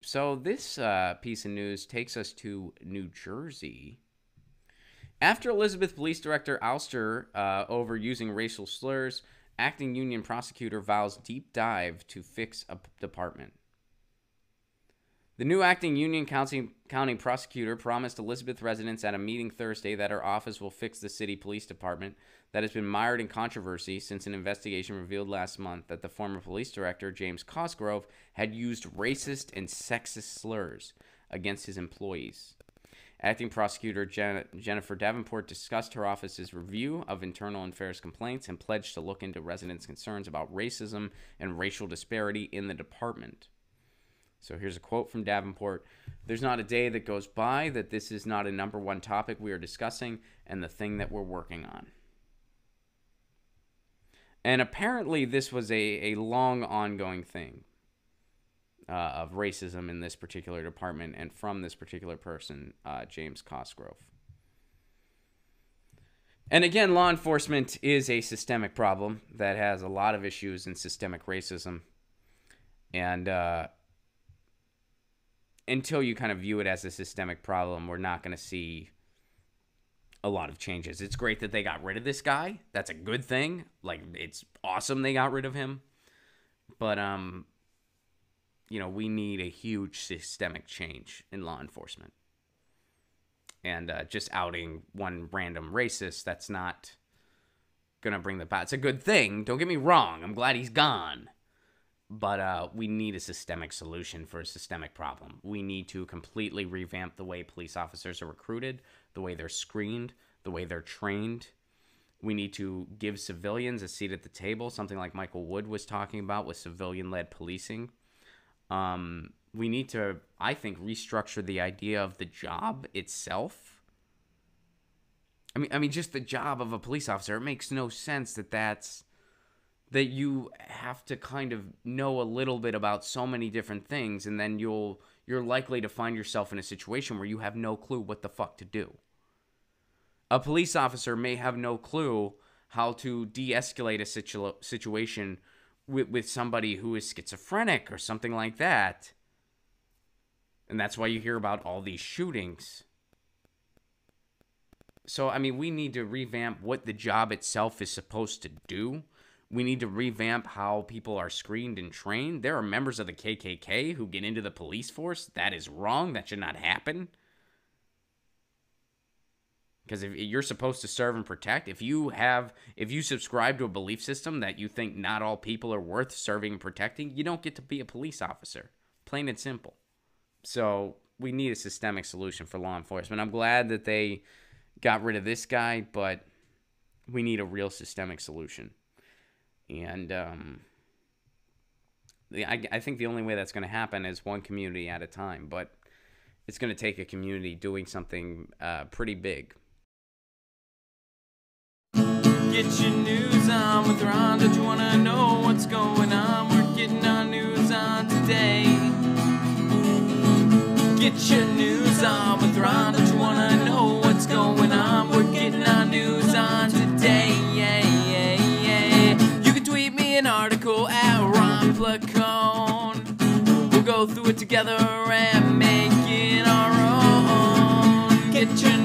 So this piece of news takes us to New Jersey. After Elizabeth Police Director ouster over using racial slurs, acting union prosecutor vows deep dive to fix a department. The new acting union county prosecutor promised Elizabeth residents at a meeting Thursday that her office will fix the city police department that has been mired in controversy since an investigation revealed last month that the former police director, James Cosgrove, had used racist and sexist slurs against his employees. Acting prosecutor Jennifer Davenport discussed her office's review of internal affairs complaints and pledged to look into residents' concerns about racism and racial disparity in the department. So here's a quote from Davenport. "There's not a day that goes by that this is not a number one topic we are discussing and the thing that we're working on." And apparently this was a long ongoing thing of racism in this particular department and from this particular person, James Cosgrove. And again, law enforcement is a systemic problem that has a lot of issues in systemic racism. And until you kind of view it as a systemic problem, we're not going to see a lot of changes. It's great that they got rid of this guy. That's a good thing. Like, it's awesome they got rid of him. But, you know, we need a huge systemic change in law enforcement. And just outing one random racist, that's not going to bring the power. It's a good thing. Don't get me wrong. I'm glad he's gone. But we need a systemic solution for a systemic problem. We need to completely revamp the way police officers are recruited, the way they're screened, the way they're trained. We need to give civilians a seat at the table, something like Michael Wood was talking about with civilian-led policing. We need to, I think, restructure the idea of the job itself. I mean, just the job of a police officer. It makes no sense that you have to kind of know a little bit about so many different things, and then you're likely to find yourself in a situation where you have no clue what the fuck to do. A police officer may have no clue how to de-escalate a situation with somebody who is schizophrenic or something like that. And that's why you hear about all these shootings. So, I mean, we need to revamp what the job itself is supposed to do. We need to revamp how people are screened and trained. There are members of the KKK who get into the police force. That is wrong. That should not happen. Because if you're supposed to serve and protect, if you subscribe to a belief system that you think not all people are worth serving and protecting, you don't get to be a police officer. Plain and simple. So we need a systemic solution for law enforcement. I'm glad that they got rid of this guy, but we need a real systemic solution. And I think the only way that's going to happen is one community at a time. But it's going to take a community doing something pretty big. Get your news on with Ron. Don't you want to know what's going on? We're getting our news on today. Get your news on with Ron. Don't you want to know what's going on? We're getting our news on today. You can tweet me an article at Ron Placone. We'll go through it together and make it our own. Get your